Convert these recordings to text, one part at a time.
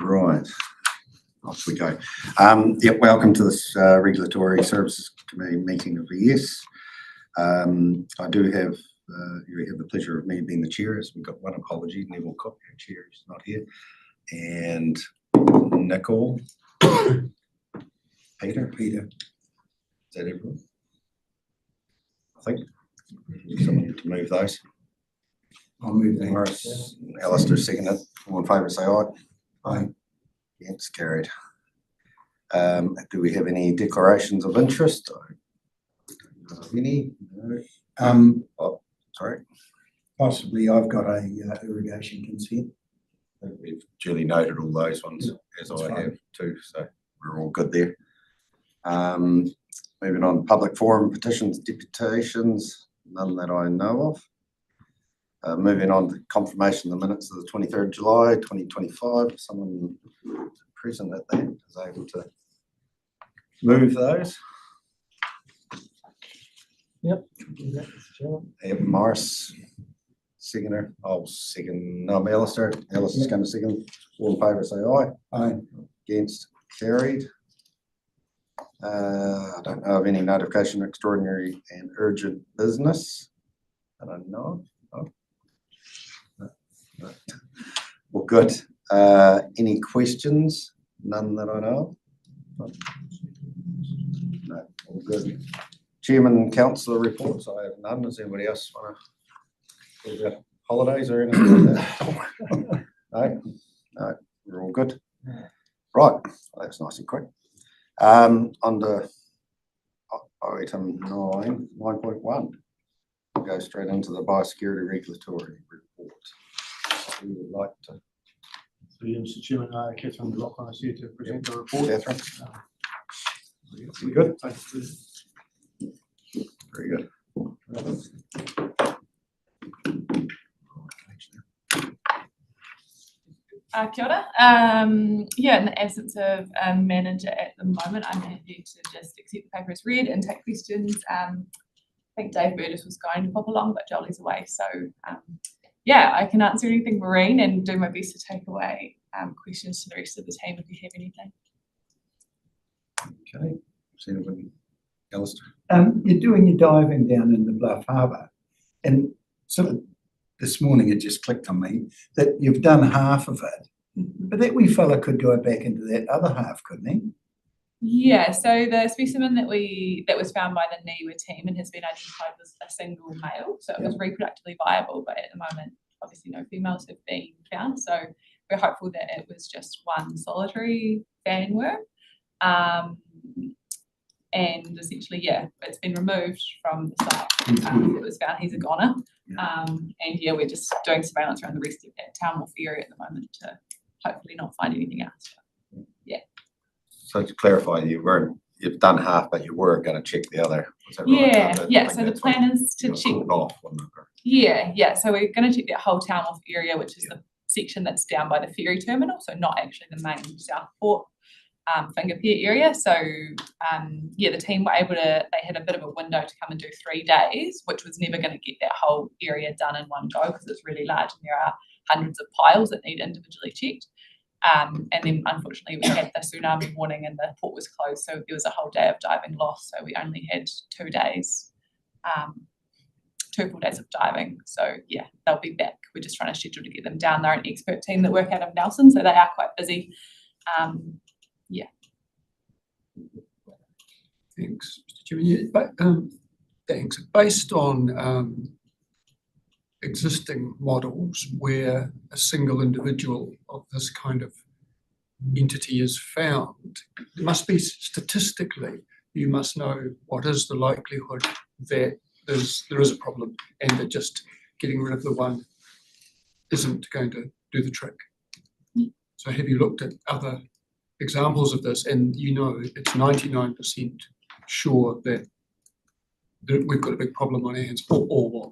Right, off we go. Yep, welcome to this Regulatory Services Committee meeting of the ES. I do have, you have the pleasure of me being the chair, as we've got one apology. Neville Cook, our chair, is not here. And Nicole. Peter. Is that everyone? I think. Someone to move those. I'll move that. Morris, Alistair, second it. All in favour, say aye. Aye. It's carried. Do we have any declarations of interest? Any? No. Oh, sorry. Possibly, I've got a irrigation consent. I think we've duly noted all those ones, as I have too, so we're all good there. Moving on, public forum petitions, deputations, none that I know of. Moving on to confirmation of the minutes of the 23rd July 2025. Someone present at that is able to move those. Yep. Yep, Morris, seconder. I'll second. No, Alistair. Alistair's going to second. All in favour, say aye. Aye. Against, carried. I don't know of any notification of extraordinary and urgent business. I don't know. Oh. No. Well, good. Any questions? None that I know of. No, all good. Chairman and councillor reports. I have none. Does anybody else want to talk about holidays or anything like that? No, we're all good. Right, well, that's nice and quick. Under item 9.1, we'll go straight into the biosecurity regulatory report. Who would like to? So, Mr. Chairman, Catherine McLaughlin is here to present the report. Catherine? We good? Very good. Kia ora. Yeah, in the absence of a manager at the moment, I'm happy to just accept the paper as read and take questions. I think Dave Burgess was going to pop along, but Jolie's away. So yeah, I can answer anything marine and do my best to take away questions to the rest of the team if you have anything. Okay. Is anybody else? You're doing your diving down in the Bluff Harbour, and sort of this morning it just clicked on me that you've done half of it, but that wee fella could go back into that other half, couldn't he? Yeah, so the specimen that was found by the NIWA team and has been identified as a single male, so it was reproductively viable, but at the moment obviously no females have been found, so we're hopeful that it was just one solitary fan worm. And essentially, yeah, it's been removed from the site. It was found he's a goner. And yeah, we're just doing surveillance around the rest of that Town Wharf area at the moment to hopefully not find anything else. Yeah. So to clarify, you've done half, but you were going to check the other. Was that yeah, right? yeah. So the plan is to check. Off, yeah. So we're going to check that whole Town Wharf area, which is the section that's down by the ferry terminal, so not actually the main Southport Finger Pier area. So yeah, the team were able to, they had a bit of a window to come and do 3 days, which was never going to get that whole area done in one go because it's really large and there are hundreds of piles that need individually checked. And then unfortunately we had the tsunami warning and the port was closed, so there was a whole day of diving lost, so we only had 2 days, 2 full days of diving. So yeah, they'll be back. We're just trying to schedule to get them down. They're an expert team that work out of Nelson, so they are quite busy. Yeah. Thanks, Mr. Chairman. Yeah, but, thanks. Based on existing models where a single individual of this kind of entity is found, it must be statistically, you must know what is the likelihood that there is a problem and that just getting rid of the one isn't going to do the trick. So have you looked at other examples of this, and you know it's 99% sure that we've got a big problem on our hands, or what?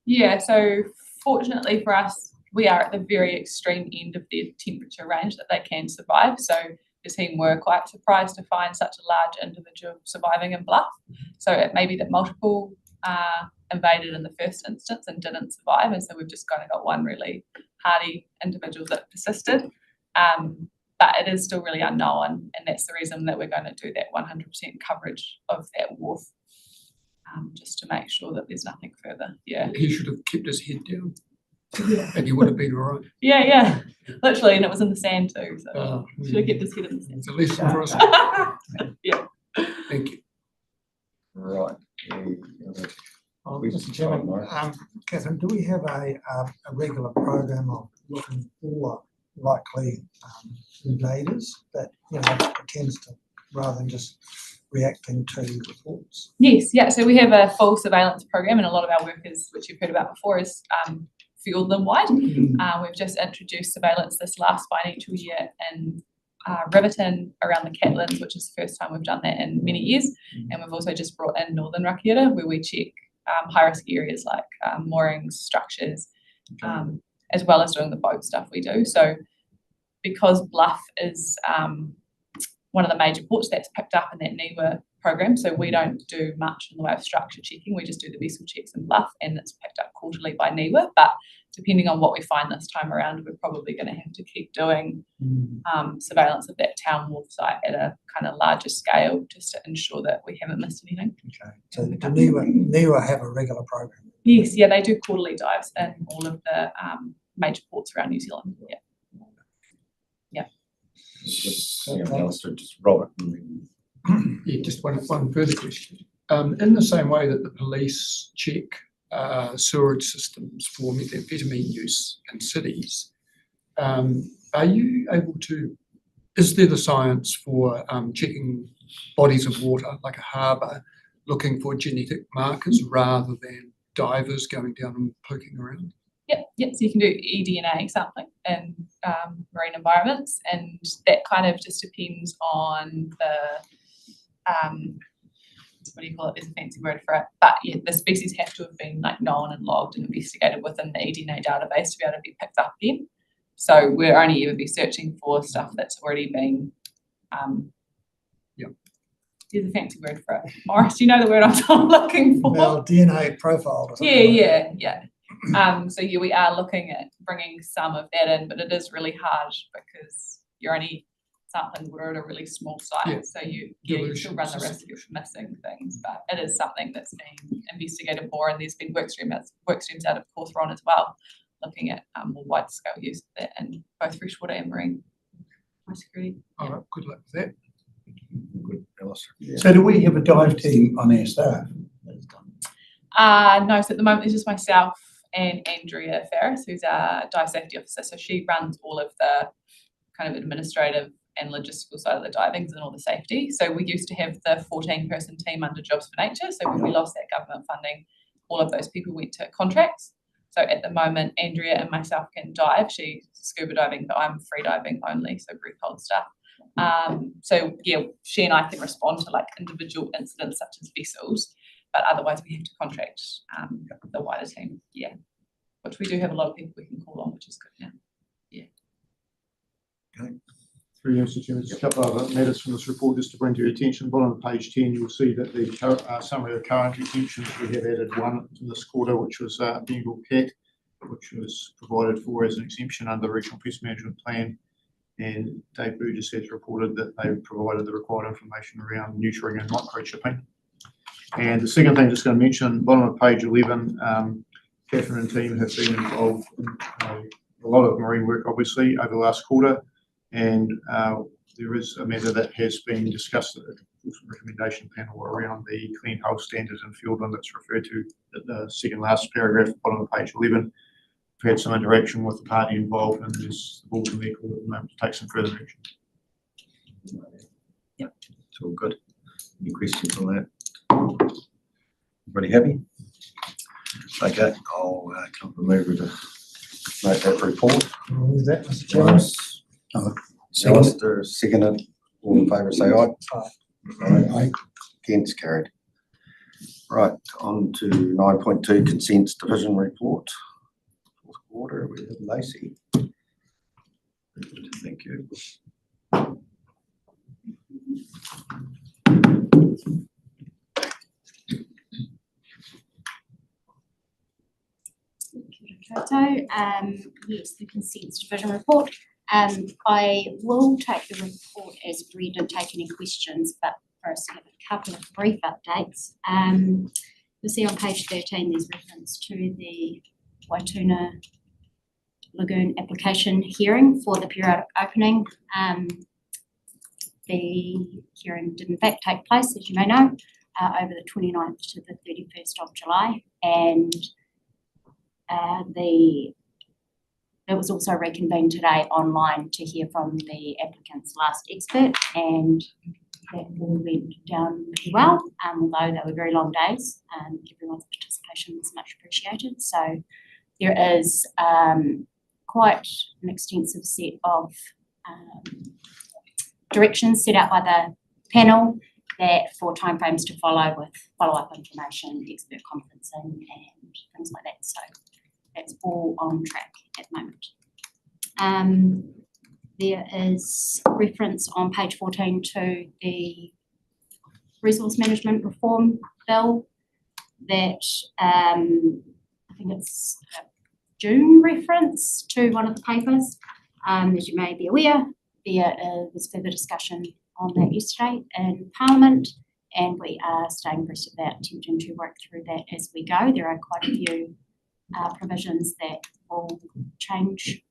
Yeah, so fortunately for us, we are at the very extreme end of their temperature range that they can survive. So the team were quite surprised to find such a large individual surviving in Bluff. So it may be that multiple invaded in the first instance and didn't survive, and so we've just got one really hardy individual that persisted. But it is still really unknown, and that's the reason that we're going to do that 100% coverage of that wharf, just to make sure that there's nothing further. Yeah. He should have kept his head down. And he would have been all right. Yeah, literally, and it was in the sand too, so Oh, should have kept his head in the sand. It's a lesson for us. Yeah. Thank you. Right. Any other Mr. questions? Chairman, Mark? Catherine, do we have a regular program of looking for likely invaders that, tends to, rather than just reacting to reports? Yes, yeah. So we have a full surveillance program, and a lot of our workers, which you've heard about before, is field and wide. We've just introduced surveillance this last financial year in Riverton around the Catlins, which is the first time we've done that in many years. And we've also just brought in Northern Rakiata, where we check high risk areas like moorings, structures, as well as doing the boat stuff we do. So because Bluff is one of the major ports that's picked up in that NIWA program, so we don't do much in the way of structure checking, we just do the vessel checks in Bluff, and it's picked up quarterly by NIWA. But depending on what we find this time around, we're probably going to have to keep doing surveillance of that town wharf site at a kind of larger scale, just to ensure that we haven't missed anything. Okay. So do NIWA have a regular program? Yes, yeah, they do quarterly dives in all of the major ports around New Zealand. Yeah. Alistair, just Robert. Yeah, just one further question. In the same way that the police check sewerage systems for methamphetamine use in cities, are you able to, is there the science for checking bodies of water, like a harbour, looking for genetic markers rather than divers going down and poking around? Yep. So you can do eDNA sampling in marine environments, and that kind of just depends on the what do you call it? There's a fancy word for it, but yeah, the species have to have been like known and logged and investigated within the eDNA database to be able to be picked up again. So we'll only ever be searching for stuff that's already been. There's a fancy word for it. Morris, do you know the word I'm looking for? Well, DNA profile or something. Yeah. So yeah, we are looking at bringing some of that in, but it is really hard because you're only sampling water at a really small site. Yeah. So you still run the risk of missing things, but it is something that's being investigated more, and there's been work streams out of Cawthron as well, looking at more wide scale use of that in both freshwater and marine security. All right, good luck with that. Good, Alistair. So do we have a dive team on our staff? No, so at the moment it's just myself and Andrea Ferris, who's our dive safety officer. So she runs all of the kind of administrative and logistical side of the divings and all the safety. So we used to have the 14-person team under Jobs for Nature. So when we lost that government funding, all of those people went to contracts. So at the moment, Andrea and myself can dive. She's scuba diving, but I'm free diving only, so brief hold stuff. So yeah, she and I can respond to like individual incidents such as vessels, but otherwise we have to contract the wider team. Yeah, which we do have a lot of people we can call on, which is good now. Yeah. Okay. Through you, Mr. Chairman, just a couple of other matters from this report just to bring to your attention. Bottom of page 10, you'll see that the summary of the current exemptions, we have added one to this quarter, which was Bengal Cat, which was provided for as an exemption under the Regional Pest Management Plan. And Dave Burgess has reported that they provided the required information around neutering and microchipping. And the second thing, just going to mention, bottom of page 11, Catherine and team have been involved in a lot of marine work, obviously, over the last quarter. And there is a matter that has been discussed at the recommendation panel around the clean hull standards and fuel limits referred to at the second last paragraph, bottom of page 11. We've had some interaction with the party involved, and there's the ball's in their court at the moment to take some further action. Yep, it's all good. Any questions on that? Everybody happy? Okay, I'll come from over to make that report. With that, Mr. Chairman. Alistair, seconded. All in favour, say aye. Aye. Against, carried. Right, on to 9.2 consents division report. Fourth quarter, we have Lacey. Thank you. Yes, the consents division report. I will take the report as read and take any questions, but first I have a couple of brief updates. You'll see on page 13 there's reference to the Waituna Lagoon application hearing for the periodic opening. The hearing did in fact take place, as you may know, over the 29th to the 31st of July, and it was also reconvened today online to hear from the applicant's last expert, and that all went down pretty well, although they were very long days. Everyone's participation was much appreciated. So there is quite an extensive set of directions set out by the panel that for timeframes to follow with follow-up information, expert conferencing and things like that. So that's all on track at the moment. There is reference on page 14 to the Resource Management Reform Bill that I think it's a June reference to one of the papers. As you may be aware, there was further discussion on that yesterday in Parliament, and we are staying abreast of that, attempting to work through that as we go. There are quite a few provisions that will change,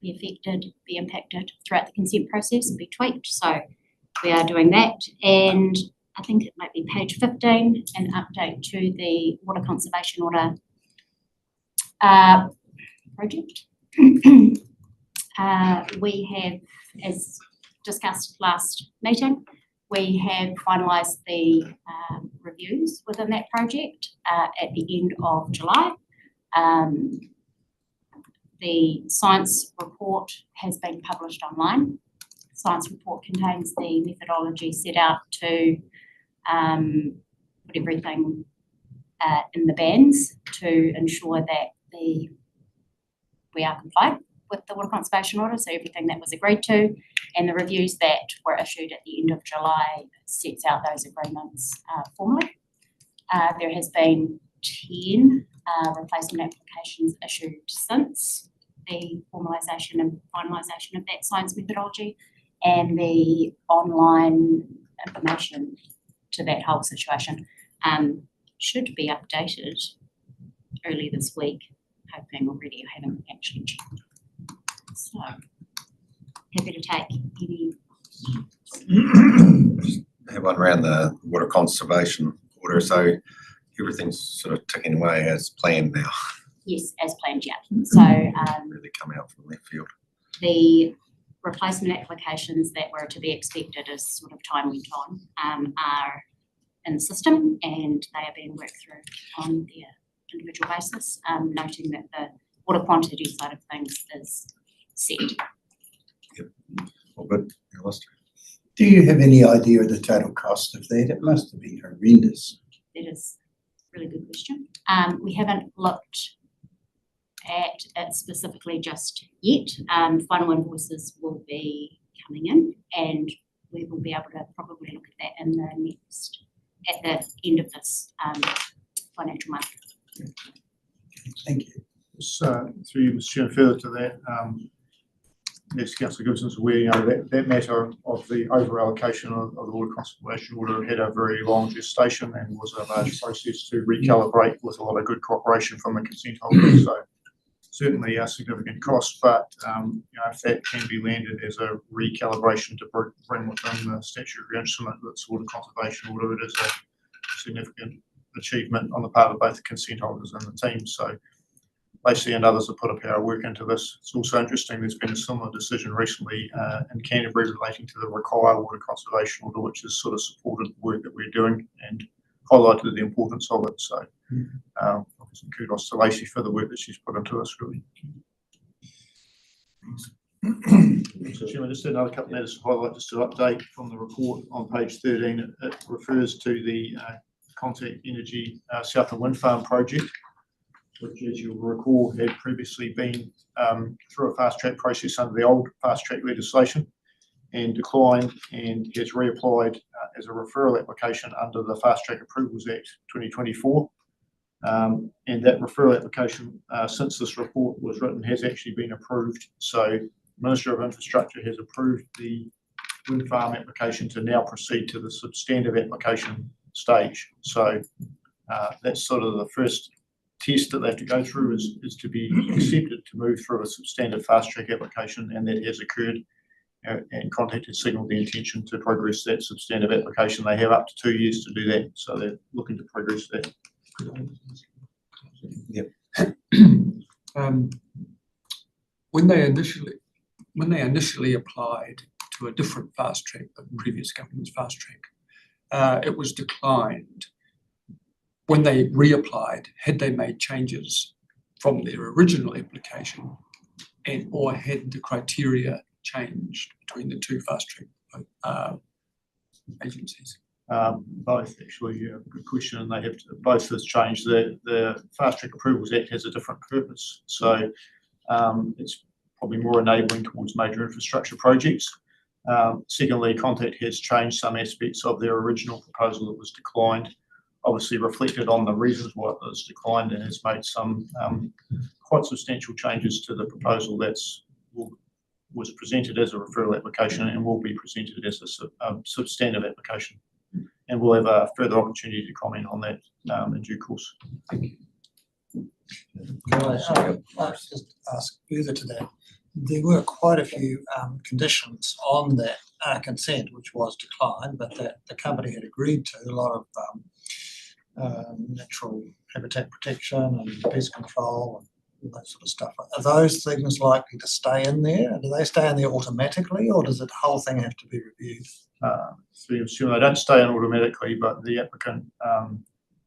be affected, be impacted throughout the consent process, be tweaked. So we are doing that. And I think it might be page 15, an update to the Water Conservation Order project. We have, as discussed last meeting, we have finalised the reviews within that project at the end of July. The science report has been published online. The science report contains the methodology set out to put everything in the bands to ensure that we are compliant with the Water Conservation Order, so everything that was agreed to, and the reviews that were issued at the end of July sets out those agreements formally. There has been 10 replacement applications issued since the formalisation and finalisation of that science methodology, and the online information to that whole situation should be updated early this week, hoping already. I haven't actually checked. So happy to take any. Have one around the Water Conservation Order, so everything's sort of ticking away as planned now. Yes, as planned, yeah. So Really come out from left field. the replacement applications that were to be expected as sort of time went on are in the system, and they are being worked through on their individual basis, noting that the water quantity side of things is set. All good. Your list. Do you have any idea of the total cost of that? It must have been horrendous. That is a really good question. We haven't looked at it specifically just yet. Final invoices will be coming in, and we will be able to probably look at that at the end of this financial month. Thank you. So through you, Mr. Chair, further to that, as Councillor Gibson's aware, you know, that matter of the over allocation of the Water Conservation Order had a very long gestation and was a large process to recalibrate with a lot of good cooperation from the consent holders. So certainly a significant cost, but you know, if that can be landed as a recalibration to bring within the statutory instrument that's Water Conservation Order, it is a significant achievement on the part of both the consent holders and the team. So Lacey and others have put a power of work into this. It's also interesting, there's been a similar decision recently in Canterbury relating to the Rakaia Water Conservation Order, which has sort of supported the work that we're doing and highlighted the importance of it. So some kudos to Lacey for the work that she's put into this, really. Mr. Chairman, just another couple of matters to highlight, just to update from the report on page 13. It refers to the Contact Energy South of Wind Farm project, which, as you'll recall, had previously been through a fast track process under the old fast track legislation and declined, and has reapplied as a referral application under the Fast Track Approvals Act 2024. And that referral application, since this report was written, has actually been approved. So Minister of Infrastructure has approved the wind farm application to now proceed to the substantive application stage. So that's sort of the first test that they have to go through is to be accepted to move through a substantive fast track application, and that has occurred. And Contact has signalled the intention to progress that substantive application. They have up to 2 years to do that, so they're looking to progress that. Yep. When they initially applied to a different fast track, the previous government's fast track, it was declined. When they reapplied, had they made changes from their original application, and or had the criteria changed between the two fast track agencies? Both, actually, yeah, good question. And they have to, both has changed. The Fast Track Approvals Act has a different purpose, so it's probably more enabling towards major infrastructure projects. Secondly, Contact has changed some aspects of their original proposal that was declined, obviously reflected on the reasons why it was declined, and has made some quite substantial changes to the proposal was presented as a referral application and will be presented as a substantive application. And we'll have a further opportunity to comment on that in due course. Can I just ask further to that? There were quite a few conditions on that consent which was declined, but that the company had agreed to a lot of natural habitat protection and pest control and all that sort of stuff. Are those things likely to stay in there? Do they stay in there automatically, or does the whole thing have to be reviewed? So you assume they don't stay in automatically, but the applicant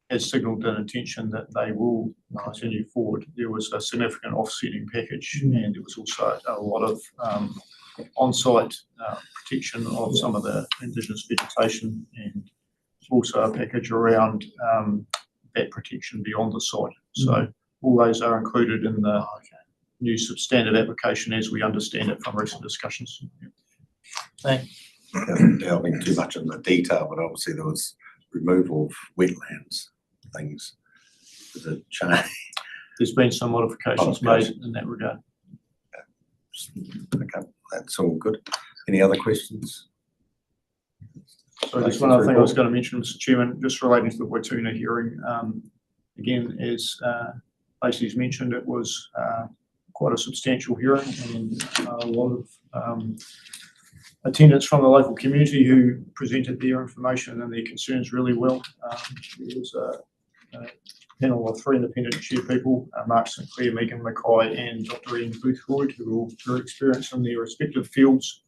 has signalled an intention that they will continue forward. There was a significant offsetting package, and there was also a lot of on-site protection of some of the indigenous vegetation, and also a package around that protection beyond the site. So all those are included in the new substantive application as we understand it from recent discussions. Thanks. Delving too much in the detail, but obviously there was removal of wetlands, things. There's a change. There's been some modifications made in that regard. Okay, that's all good. Any other questions? So just one other thing I was going to mention, Mr. Chairman, just relating to the Waituna hearing. Again, as Lacey's mentioned, it was quite a substantial hearing, and a lot of attendance from the local community who presented their information and their concerns really well. There was a panel of 3 independent chair people, Mark Sinclair, Megan Mackay and Dr. Ian Boothroyd, who are all very experienced in their respective fields.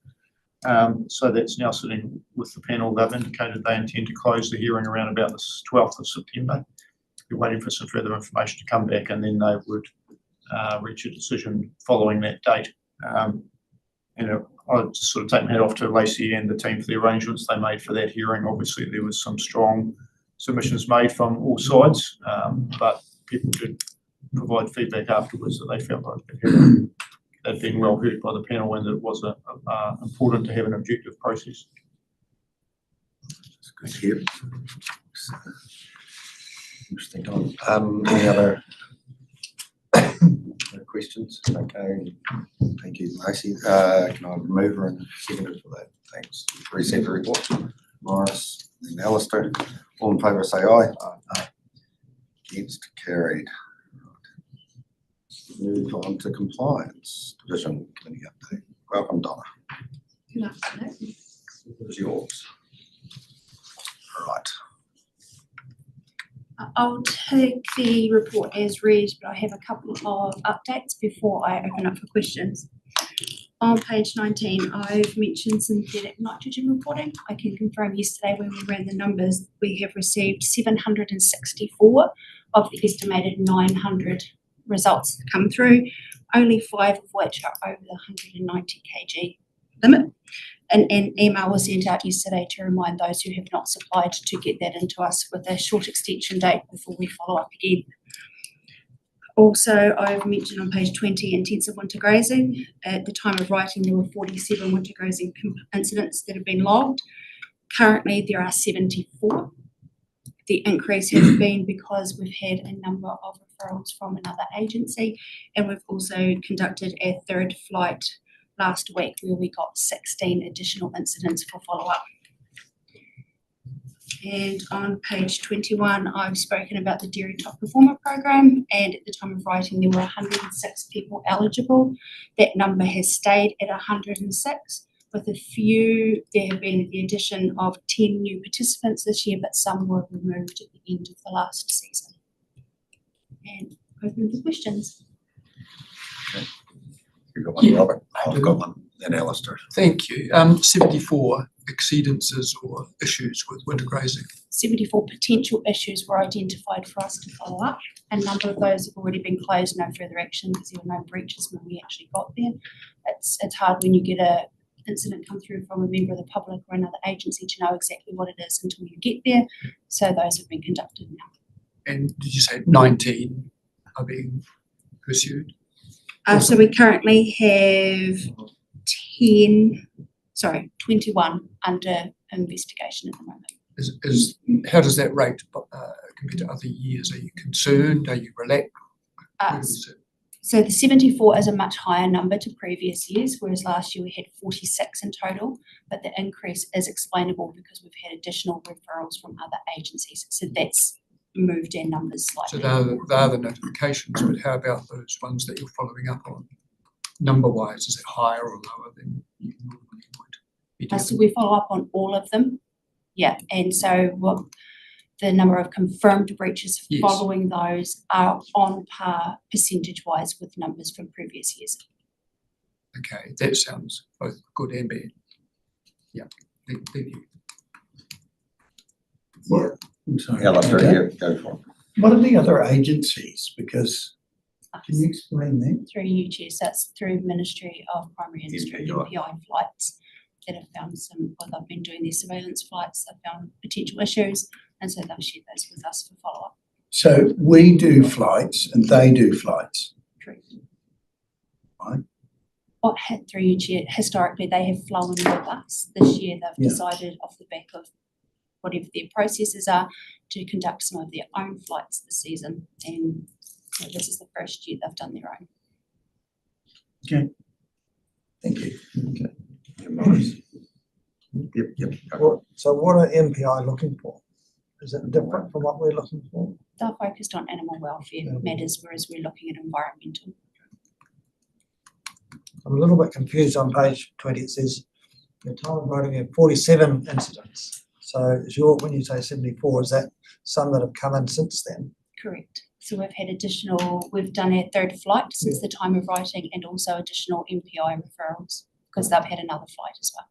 So that's now sitting with the panel. They've indicated they intend to close the hearing around about the 12th of September. We're waiting for some further information to come back, and then they would reach a decision following that date. I'll just sort of take my hat off to Lacey and the team for the arrangements they made for that hearing. Obviously, there was some strong submissions made from all sides, but people did provide feedback afterwards that they felt like they'd been well heard by the panel, and it was important to have an objective process. That's good to hear. Interesting. Any other questions? Okay, thank you, Lacey. Can I remove her and second her for that? Thanks. Receive the report. Morris and Alistair. All in favour say aye. Aye. Against, carried. Move on to compliance division committee update. Welcome, Donna. Good afternoon. It's yours. Right. I'll take the report as read, but I have a couple of updates before I open up for questions. On page 19, I've mentioned synthetic nitrogen reporting. I can confirm yesterday when we ran the numbers, we have received 764 of the estimated 900 results come through, only 5 of which are over the 190 kg limit. An email was sent out yesterday to remind those who have not supplied to get that into us with a short extension date before we follow up again. Also, I've mentioned on page 20 intensive winter grazing. At the time of writing, there were 47 winter grazing incidents that have been logged. Currently, there are 74. The increase has been because we've had a number of referrals from another agency, and we've also conducted a third flight last week where we got 16 additional incidents for follow-up. And on page 21, I've spoken about the Dairy Top Performer Program, and at the time of writing, there were 106 people eligible. That number has stayed at 106, with there have been the addition of 10 new participants this year, but some were removed at the end of the last season. And open for questions. You've got one, Robert. I've got one. Then Alistair. Thank you. 74 exceedances or issues with winter grazing. 74 potential issues were identified for us to follow up. A number of those have already been closed, no further action because there were no breaches when we actually got there. It's hard when you get a incident come through from a member of the public or another agency to know exactly what it is until you get there. So those have been conducted now. And did you say 19 are being pursued? So we currently have 21 under investigation at the moment. How does that rate compared to other years? Are you concerned? Are you relaxed? Where does it sit? So the 74 is a much higher number to previous years, whereas last year we had 46 in total, but the increase is explainable because we've had additional referrals from other agencies. So that's moved our numbers So slightly. they are the notifications, but how about those ones that you're following up on? Number-wise, is it higher or lower than you normally would be So doing? we follow up on all of them. Yeah, and so the number of confirmed breaches Yes. following those are on par percentage-wise with numbers from previous years. Okay, that sounds both good and bad. Yeah, thank you. I'm sorry. Alistair, Okay. yeah, go for it. What are the other agencies? Because, can you explain that? Through UTS, that's through Ministry of Primary Industry, MPI. MPI flights that have found they've been doing their surveillance flights, they've found potential issues, and so they've shared those with us for follow-up. So we do flights and they do flights. Correct. Right. Through UTS, historically, they have flown with us. This year, they've Yeah. decided off the back of whatever their processes are to conduct some of their own flights this season, and this is the first year they've done their own. Thank you. Yeah, Maurice. Yep. So what are MPI looking for? Is it different from what we're looking for? They're focused on animal welfare matters, whereas we're looking at environmental. I'm a little bit confused on page 20. It says, the time of writing, we have 47 incidents. So when you say 74, is that some that have come in since then? Correct. So we've done our third flight since the time of writing, and also additional MPI referrals because they've had another flight as well.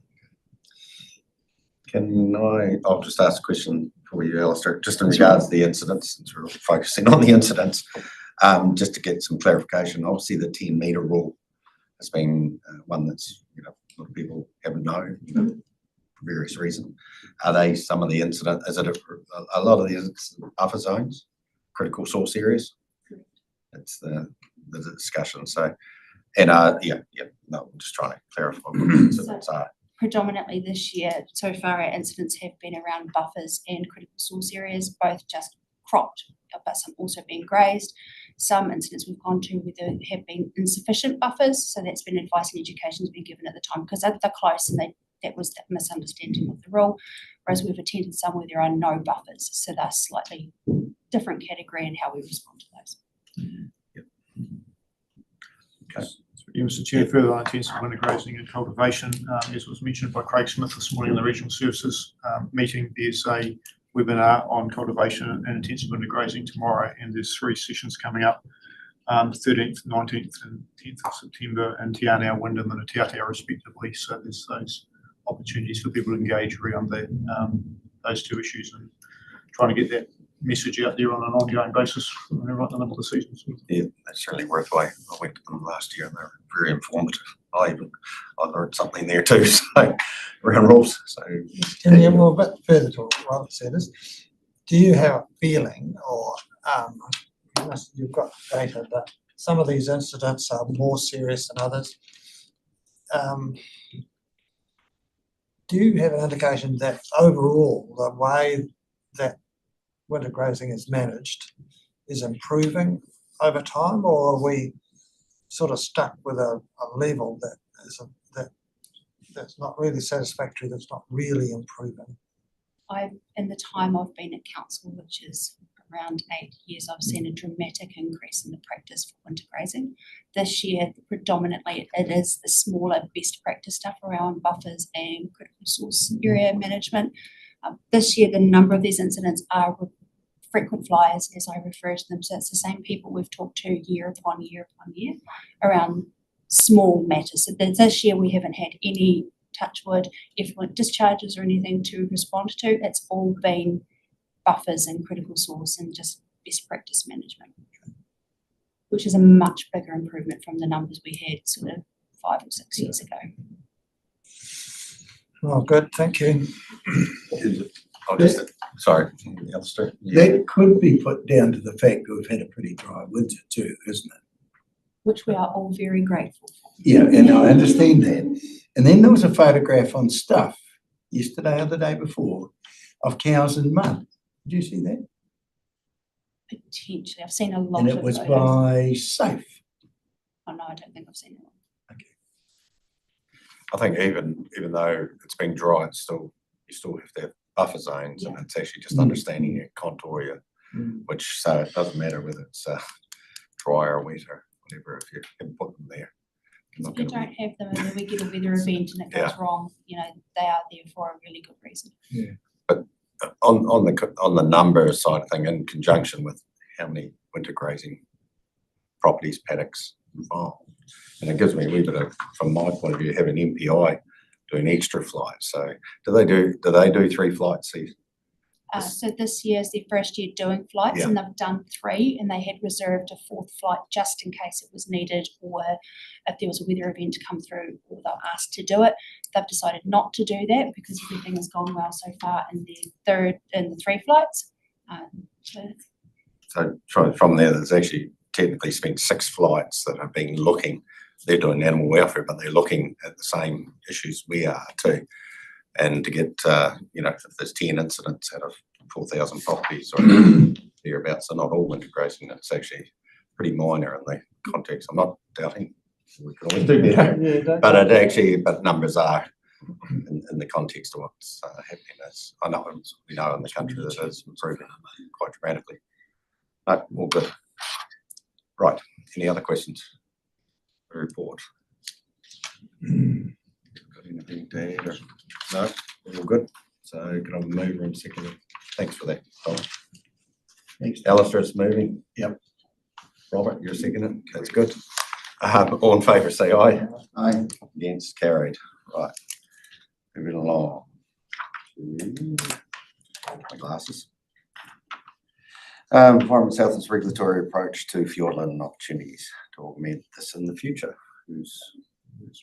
I'll just ask a question for you, Alistair, just in regards to the incidents, since we're focusing on the incidents, just to get some clarification. Obviously, the 10-metre rule has been one that's, a lot of people haven't known, for various reasons. Are they some of the incident, is it a lot of the buffer zones, critical source areas? That's the discussion. So, and no, I'm just trying to clarify what the incidents are. Predominantly this year, so far our incidents have been around buffers and critical source areas, both just cropped, but some also being grazed. Some incidents we've gone to where there have been insufficient buffers, so that's been advice and education has been given at the time because they're close and that was the misunderstanding of the rule, whereas we've attended some where there are no buffers, so they're slightly different category in how we respond to those. Okay. Yeah, Mr. Chair, further on intensive winter grazing and cultivation, as was mentioned by Craig Smith this morning in the regional services meeting, there's a webinar on cultivation and intensive winter grazing tomorrow, and there's 3 sessions coming up, 13th, 19th and 10th of September in Te Anau, Wyndham and Aotearoa respectively. So there's those opportunities for people to engage around those 2 issues and trying to get that message out there on an ongoing basis right in the middle of the season. Yeah, that's certainly worthwhile. I went to them last year and they were very informative. I learned something there too, so around rules. So And then we're a bit further to what Robert said is, do you have a feeling or you've got data that some of these incidents are more serious than others? Do you have an indication that overall the way that winter grazing is managed is improving over time, or are we sort of stuck with a level that is that's not really satisfactory, that's not really improving? In the time I've been at council, which is around 8 years, I've seen a dramatic increase in the practice for winter grazing. This year, predominantly, it is the smaller best practice stuff around buffers and critical source area management. This year, the number of these incidents are frequent flyers, as I refer to them. So it's the same people we've talked to year upon year upon year around small matters. So this year, we haven't had any, touch wood, effluent discharges or anything to respond to. It's all been buffers and critical source and just best practice management, which is a much bigger improvement from the numbers we had sort of 5 or 6 years ago. Well, good, thank you. I'll just, sorry, Alistair. That could be put down to the fact that we've had a pretty dry winter too, isn't it? Which we are all very grateful for. Yeah, and I understand that. And then there was a photograph on Stuff yesterday or the day before of cows in mud. Did you see that? Potentially, I've seen a lot And of it was those. by Safe. Oh no, I don't think I've seen that one. I think even though it's been dry, it's still, you still have to have buffer zones, and it's actually just understanding your contour, which, so it doesn't matter whether it's dry or wet or whatever, if you can put them there. If you don't have them and then we get a weather event and it goes wrong, they are there for a really good reason. But on the number side of thing, in conjunction with how many winter grazing properties, paddocks involved, and it gives me a wee bit of, from my point of view, having MPI doing extra flights. So do they do 3 flights? So this year is their first year doing flights, and they've done 3, and they had reserved a 4th flight just in case it was needed, or if there was a weather event to come through, or they were asked to do it. They've decided not to do that because everything has gone well so far in the 3 flights. So from there, there's actually technically been 6 flights that have been looking. They're doing animal welfare, but they're looking at the same issues we are too. And to get, if there's 10 incidents out of 4,000 properties or thereabouts, so not all winter grazing, it's actually pretty minor in the context. I'm not doubting we could always do better, but numbers are in the context of what's happening. We know in the country that it is improving quite dramatically. No, all good. Right, any other questions? Report. Got anything to add? No, all good. So can I move in second? Thanks for that, Tom. Thanks. Alistair, it's moving. Yep. Robert, you're seconding. That's good. All in favour, say aye. Aye. Against, carried. Right. Moving along. My glasses. Environment, Health and Regulatory approach to Fiordland opportunities to augment this in the future. It's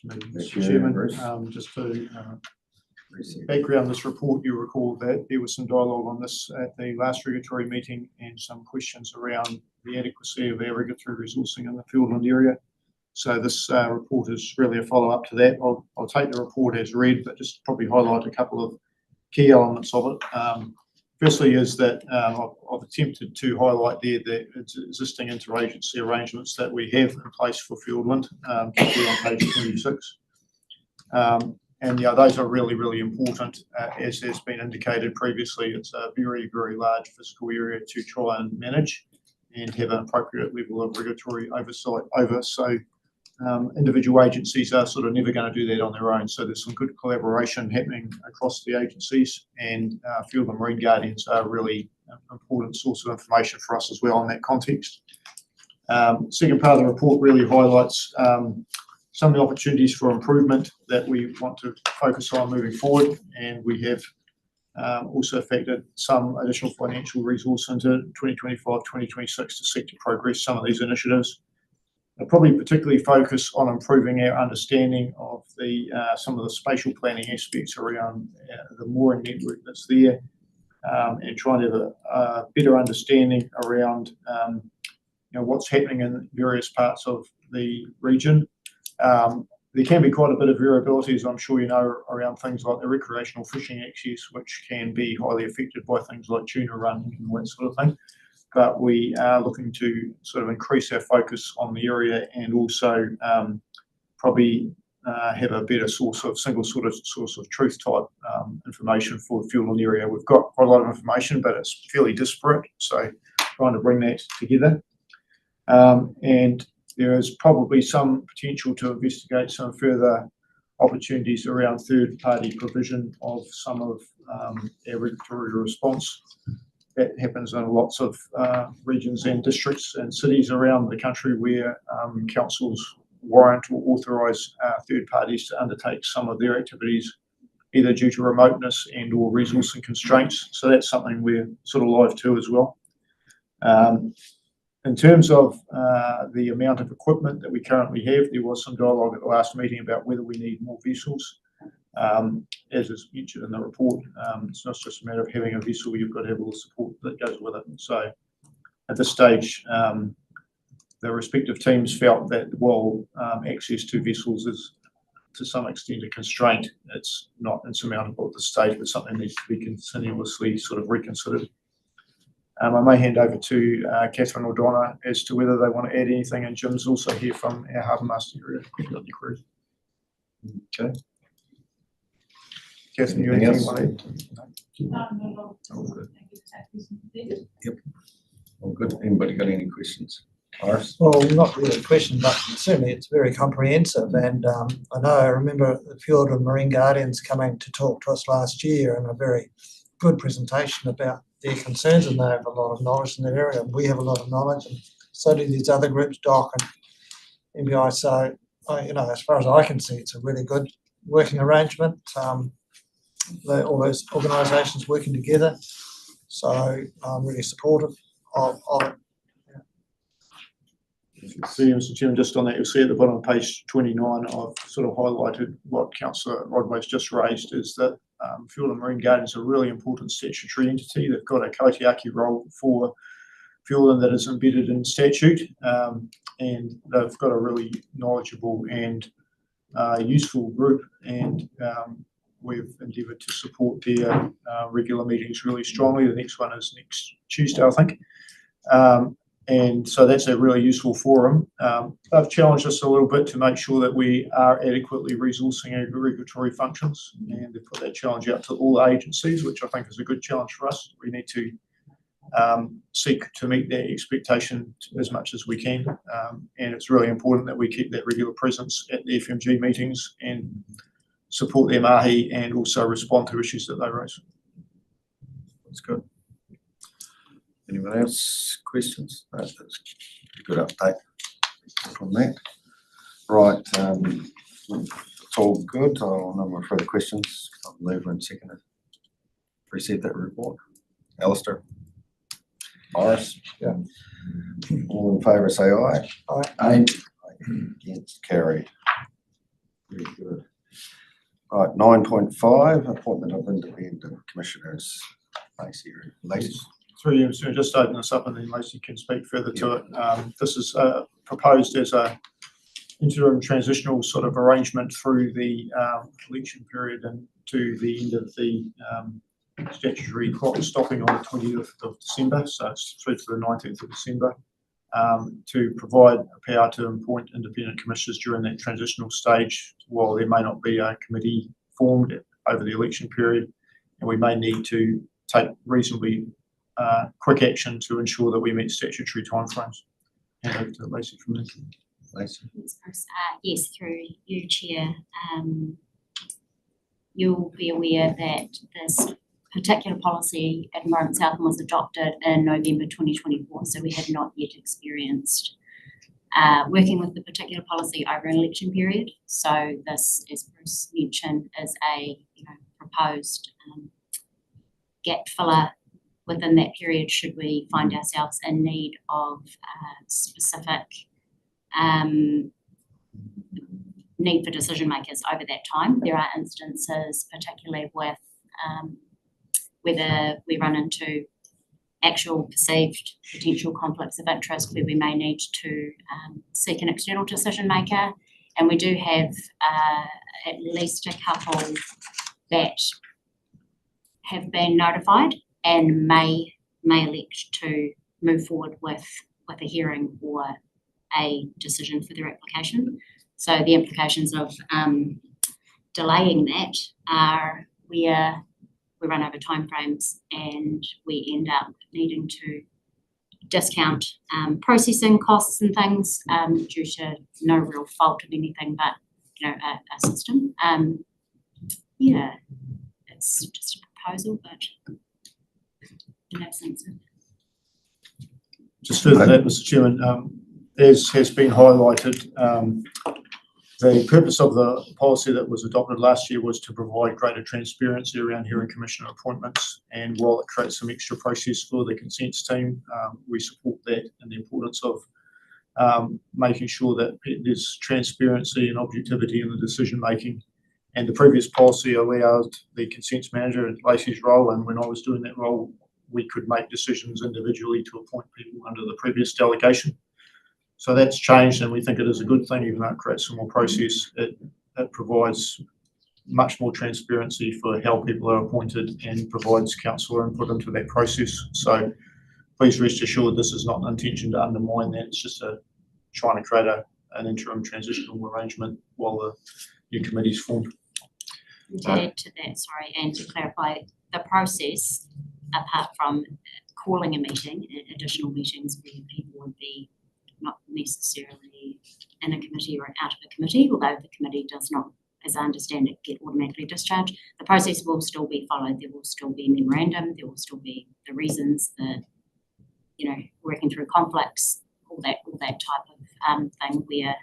me, Mr. Chairman. Just to background this report, you recall that there was some dialogue on this at the last regulatory meeting and some questions around the adequacy of our regulatory resourcing in the Fiordland area. So this report is really a follow-up to that. I'll take the report as read, but just probably highlight a couple of key elements of it. Firstly is that I've attempted to highlight there the existing interagency arrangements that we have in place for Fiordland, particularly on page 26. And those are really, really important. As has been indicated previously, it's a very, very large physical area to try and manage and have an appropriate level of regulatory oversight over. So individual agencies are sort of never going to do that on their own. So there's some good collaboration happening across the agencies, and Fiordland Marine Guardians are a really important source of information for us as well in that context. Second part of the report really highlights some of the opportunities for improvement that we want to focus on moving forward, and we have also factored some additional financial resource into 2025-2026 to seek to progress some of these initiatives. I'll probably particularly focus on improving our understanding of some of the spatial planning aspects around the mooring network that's there, and trying to have a better understanding around what's happening in various parts of the region. There can be quite a bit of variability, as I'm sure you know, around things like the recreational fishing access, which can be highly affected by things like tuna running and that sort of thing. But we are looking to sort of increase our focus on the area and also probably have a better single source of truth type information for the Fiordland area. We've got quite a lot of information, but it's fairly disparate, so trying to bring that together. And there is probably some potential to investigate some further opportunities around third-party provision of some of our regulatory response. That happens in lots of regions and districts and cities around the country where councils warrant or authorise third parties to undertake some of their activities, either due to remoteness and or resourcing constraints. So that's something we're sort of live to as well. In terms of the amount of equipment that we currently have, there was some dialogue at the last meeting about whether we need more vessels. As is mentioned in the report, it's not just a matter of having a vessel, you've got to have all the support that goes with it. And so at this stage, the respective teams felt that while access to vessels is to some extent a constraint, it's not insurmountable at this stage, but something that needs to be continuously sort of reconsidered. I may hand over to Catherine or Donna as to whether they want to add anything, and Jim's also here from our Harbour Master area. Okay. Catherine, you Anything anything you else? want to add? All good. Yep. All good. Anybody got any questions? Iris? Well, not really a question, but certainly it's very comprehensive. And I remember the Fiordland Marine Guardians coming to talk to us last year, and a very good presentation about their concerns, and they have a lot of knowledge in that area, and we have a lot of knowledge, and so do these other groups, DOC and MBI. So, as far as I can see, it's a really good working arrangement. All those organisations working together. So I'm really supportive of it. See, Mr. Chairman, just on that, you'll see at the bottom of page 29, I've sort of highlighted what Councillor Rodway's just raised, is that Fiordland Marine Guardians are a really important statutory entity. They've got a kaitiaki role for Fiordland that is embedded in statute, and they've got a really knowledgeable and useful group, and we've endeavoured to support their regular meetings really strongly. The next one is next Tuesday, I think. And so that's a really useful forum. They've challenged us a little bit to make sure that we are adequately resourcing our regulatory functions, and they put that challenge out to all agencies, which I think is a good challenge for us. We need to seek to meet their expectation as much as we can, and it's really important that we keep that regular presence at the FMG meetings and support their mahi and also respond to issues that they raise. That's good. Anyone else? Questions? No, that's a good update from that. Right, it's all good. No more further questions. I'll move in second and receive that report. Alistair? Iris? Yeah. All in favour say aye. Aye. Aye. Against, carried. Very good. Right, 9.5, appointment of independent commissioners. Lacey, ladies. Through you, so just open this up and then Lacey can speak further to it. This is proposed as a interim transitional sort of arrangement through the election period and to the end of the statutory clock stopping on the 20th of December, so it's through to the 19th of December, to provide a power to appoint independent commissioners during that transitional stage, while there may not be a committee formed over the election period, and we may need to take reasonably quick action to ensure that we meet statutory timeframes. Hand over to Lacey from there. Lacey. Yes, through you, Chair. You'll be aware that this particular policy at Environment Southland was adopted in November 2024, so we have not yet experienced working with the particular policy over an election period. So this, as Bruce mentioned, is a proposed gap filler within that period should we find ourselves in need of specific need for decision makers over that time. There are instances, particularly with whether we run into actual perceived potential conflicts of interest, where we may need to seek an external decision maker, and we do have at least a couple that have been notified and may elect to move forward with a hearing or a decision for their application. So the implications of delaying that are we run over timeframes and we end up needing to discount processing costs and things due to no real fault of anything but a system. Yeah, it's just a proposal, but in that sense. Just further to that, Mr. Chairman, as has been highlighted, the purpose of the policy that was adopted last year was to provide greater transparency around hearing commissioner appointments. And while it creates some extra process for the consents team, we support that and the importance of making sure that there's transparency and objectivity in the decision making. And the previous policy allowed the consents manager in Lacey's role, and when I was doing that role, we could make decisions individually to appoint people under the previous delegation. So that's changed, and we think it is a good thing, even though it creates some more process. It provides much more transparency for how people are appointed and provides councillor input into that process. So please rest assured this is not an intention to undermine that. It's just trying to create an interim transitional arrangement while the new committee is formed. To add to that, sorry, and to clarify, the process, apart from calling a meeting, additional meetings where people would be not necessarily in a committee or out of a committee, although the committee does not, as I understand it, get automatically discharged. The process will still be followed. There will still be memorandum. There will still be the reasons, working through conflicts, all that type of thing where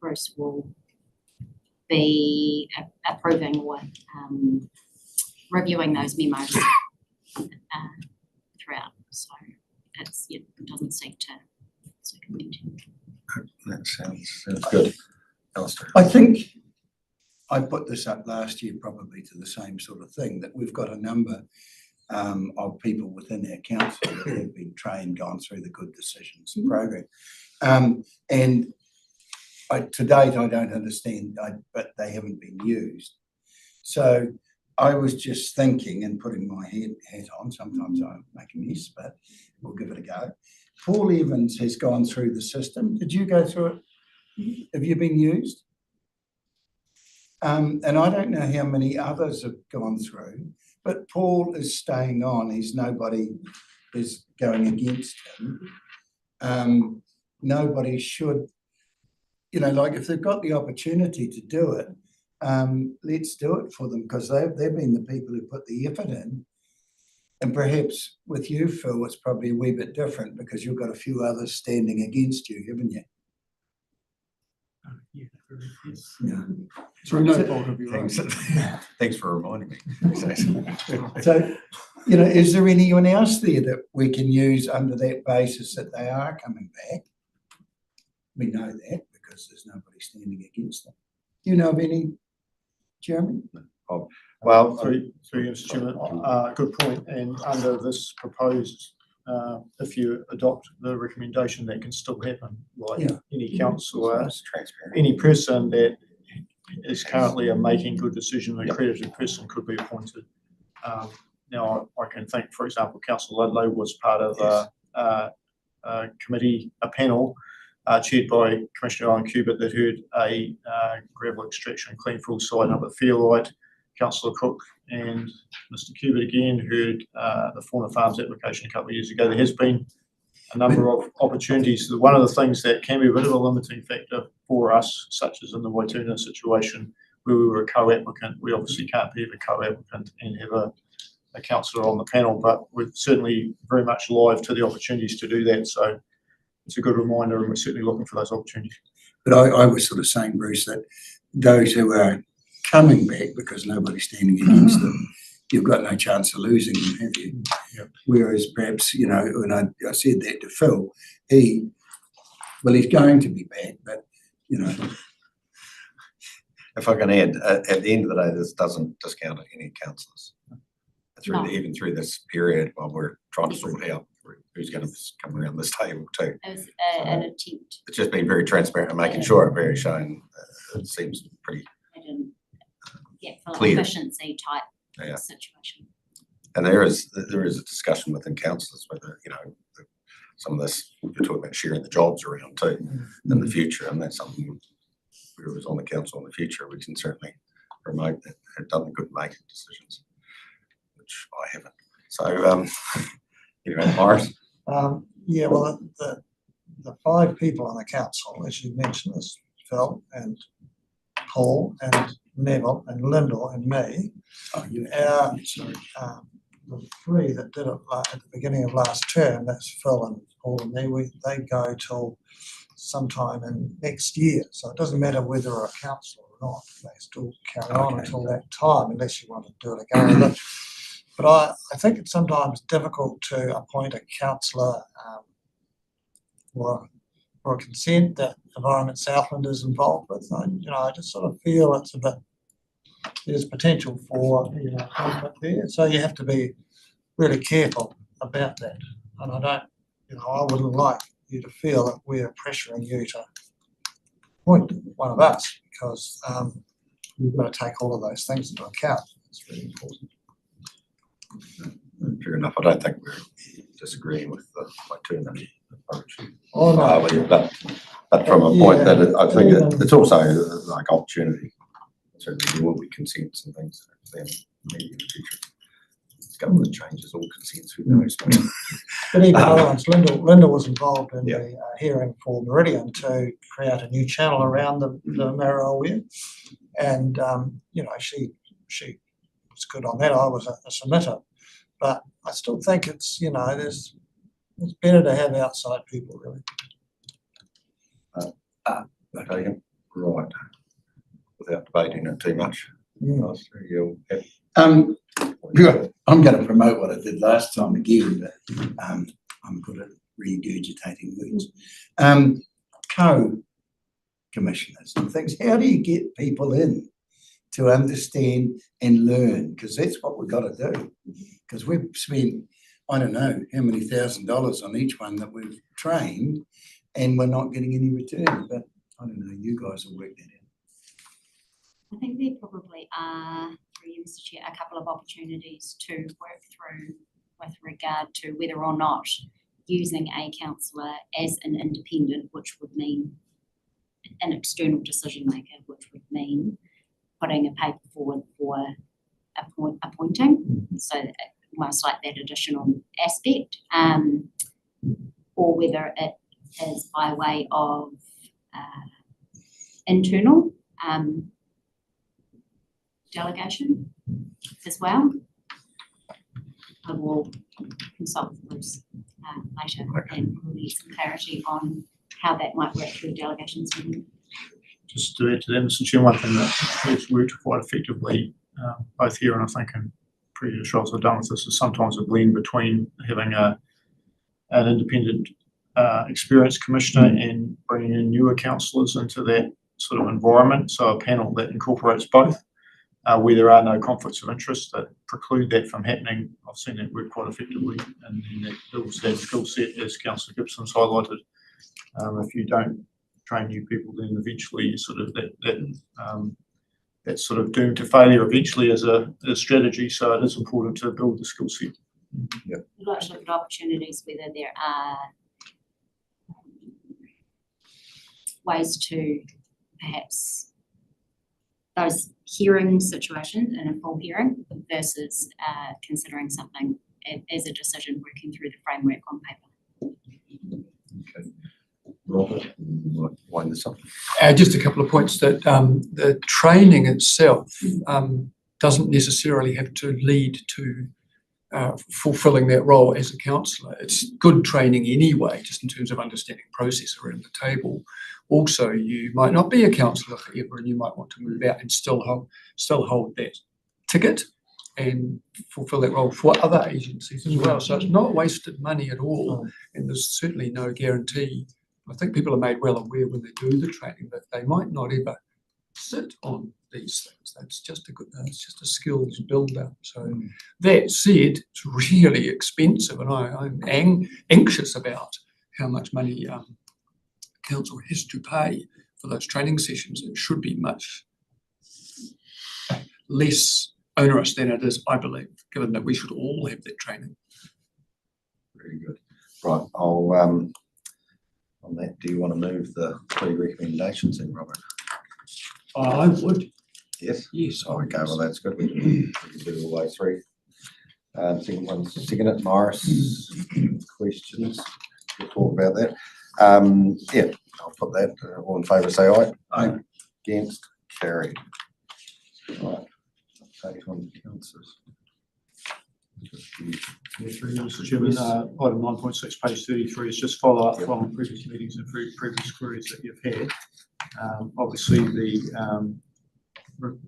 Bruce will be approving or reviewing those memos throughout. So it doesn't seek to circumvent. That sounds good. Alistair. I think I put this up last year probably to the same sort of thing, that we've got a number of people within our council that have been trained, gone through the Good Decisions program. And to date, I don't understand, but they haven't been used. So I was just thinking and putting my hat on, sometimes I make a mess, but we'll give it a go. Paul Evans has gone through the system. Did you go through it? Have you been used? And I don't know how many others have gone through, but Paul is staying on. Nobody is going against him. Nobody should, if they've got the opportunity to do it, let's do it for them, because they've been the people who put the effort in. And perhaps with you, Phil, it's probably a wee bit different because you've got a few others standing against you, haven't you? Yeah. Through no fault of your own. Thanks for reminding me. So, is there anyone else there that we can use under that basis that they are coming back? We know that because there's nobody standing against them. You know of any, Jeremy? Well, Through you, Mr. Chairman, good point. And under this proposed, if you adopt the recommendation, that can still happen. Like any councillor, any person that is currently a making good decision, an accredited person could be appointed. Now, I can think, for example, Councillor Ludlow was part of a committee, a panel chaired by Commissioner Alan Cubitt that heard a gravel extraction clean full site up at Fairlight. Councillor Cook and Mr. Cubitt again heard the Fauna Farms application a couple of years ago. There has been a number of opportunities. One of the things that can be a bit of a limiting factor for us, such as in the Waituna situation, where we were a co-applicant, we obviously can't be a co-applicant and have a councillor on the panel, but we're certainly very much live to the opportunities to do that. So it's a good reminder, and we're certainly looking for those opportunities. But I was sort of saying, Bruce, that those who are coming back because nobody's standing against them, you've got no chance of losing them, have you? Yep. Whereas perhaps, when I said that to Phil, he's going to be back, but, If I can add, at the end of the day, this doesn't discount any councillors. No. Even through this period while we're trying to sort out who's going to come around this table too. It was an attempt. It's just been very transparent and making sure very shown. It seems pretty For clear. efficiency type situation. And there is a discussion within councillors whether, some of this, you're talking about sharing the jobs around too in the future, and that's something whoever's on the council in the future, we can certainly promote that have done the good making decisions, which I haven't. So, anyway, Morris, Yeah, well, the 5 people on the council, as you mentioned, is Phil and Paul and Neville and Lyndall and me. Oh, you, sorry. The 3 that did it at the beginning of last term, that's Phil and Paul and me, they go till sometime in next year. So it doesn't matter whether they're a councillor or not, they still carry on Okay. until that time, unless you want to do it again. But I think it's sometimes difficult to appoint a councillor for a consent that Environment Southland is involved with. I just sort of feel it's a bit, there's potential for conflict there. So you have to be really careful about that. And I wouldn't like you to feel that we're pressuring you to appoint one of us, because you've got to take all of those things into account. It's really important. fair enough. I don't think we're disagreeing with the maternity approach. Oh, no. But from a point Yeah. that I think it's also like opportunity. Certainly there will be consents and things then maybe in the future. Government changes all consents, who knows? But even other ones, Linda was involved in the hearing for Meridian to create a new channel around the Marrow Weir. And, she was good on that. I was a submitter. But I still think it's better to have outside people, really. Okay, right. Without debating it too much. I'm going to promote what I did last time again, but I'm good at regurgitating words. Co-commissioners and things. How do you get people in to understand and learn? Because that's what we've got to do. Because we've spent, I don't know how many $1,000s on each one that we've trained, and we're not getting any return. But I don't know, you guys will work that out. I think there probably are, through you, Mr. Chair, a couple of opportunities to work through with regard to whether or not using a councillor as an independent, which would mean an external decision maker, which would mean putting a paper forward for appointing, so almost like that additional aspect, or whether it is by way of internal delegation as well. I will consult with Bruce later and we'll need some clarity on how that might work through delegations. Just to add to that, Mr. Chair, one thing that has worked quite effectively, both here and I think in previous roles I've done with this, is sometimes a blend between having an independent experienced commissioner and bringing in newer councillors into that sort of environment. So a panel that incorporates both, where there are no conflicts of interest that preclude that from happening. I've seen that work quite effectively, and that builds that skill set, as Councillor Gibson's highlighted. If you don't train new people, then eventually sort of that's sort of doomed to failure eventually as a strategy. So it is important to build the skill set. We'd like to look at opportunities whether there are ways to perhaps those hearing situations in a full hearing versus considering something as a decision working through the framework on paper. Okay. Robert, wind this up. Just a couple of points that the training itself doesn't necessarily have to lead to fulfilling that role as a councillor. It's good training anyway, just in terms of understanding process around the table. Also, you might not be a councillor forever, and you might want to move out and still hold that ticket and fulfil that role for other agencies as well. So it's not wasted money at all, and there's certainly no guarantee. I think people are made well aware when they do the training that they might not ever sit on these things. That's just it's just a skills builder. So that said, it's really expensive, and I'm anxious about how much money council has to pay for those training sessions. It should be much less onerous than it is, I believe, given that we should all have that training. Very good. Right, I'll on that, do you want to move the 3 recommendations in, Robert? I would, Yes? yes, I would. Okay, well, that's good. We can do all those three. Second one, second it, Morris, questions, we'll talk about that. Yeah, I'll put that, all in favour, say aye. Aye. Against, carried. Right, update on councillors. Mr. Chairman, item 9.6, page 33 is just follow up from previous meetings and previous queries that you've had. Obviously, the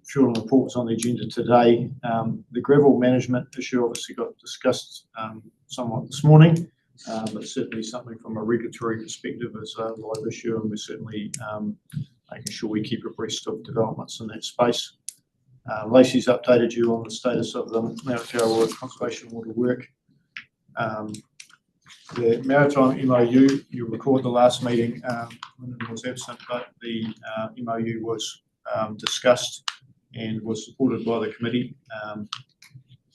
fuel report was on the agenda today. The gravel management issue obviously got discussed somewhat this morning, but certainly something from a regulatory perspective is a live issue, and we're certainly making sure we keep abreast of developments in that space. Lacey's updated you on the status of the Mount Tarrawonga Conservation Water work. The Maritime MOU, you'll recall the last meeting, Lyndon was absent, but the MOU was discussed and was supported by the committee.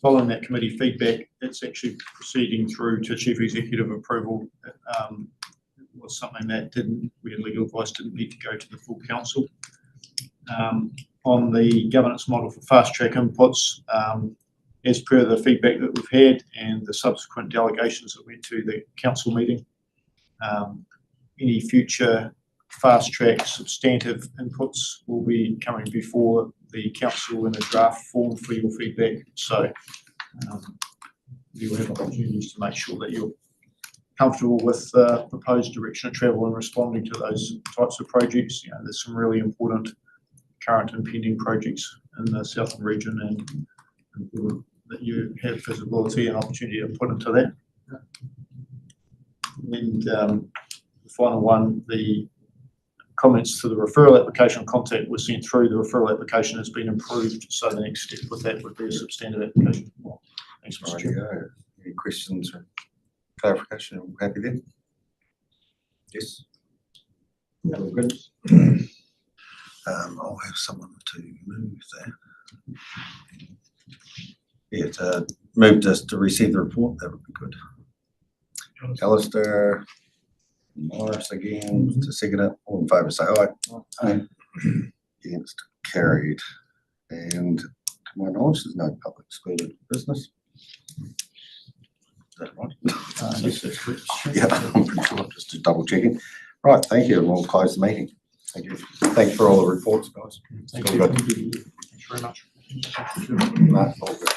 Following that committee feedback, it's actually proceeding through to Chief Executive approval. It was something that we had legal advice didn't need to go to the full council. On the governance model for fast track inputs, as per the feedback that we've had and the subsequent delegations that went to the council meeting, any future fast track substantive inputs will be coming before the council in a draft form for your feedback. So you'll have opportunities to make sure that you're comfortable with the proposed direction of travel and responding to those types of projects. You know, there's some really important current and pending projects in the southern region, and that you have visibility and opportunity to put into that. And the final one, the comments to the referral application contact was sent through. The referral application has been approved, so the next step with that would be a substantive application. Thanks, Mr. Chair. Any questions or clarification? All happy then? Yes? Yeah. All good? I'll have someone to move that. Yeah, to move us to receive the report, that would be good. Alistair, Morris again, to second it, all in favour say aye. Aye. Against, carried. And to my knowledge, there's no public excluded business. Is that right? Yes, that's correct. Yeah, I'm pretty sure, just double checking. Right, thank you, and we'll close the meeting. Thank you. Thanks for all the reports, guys. Thank All you. good. Thank you very much. No, all good.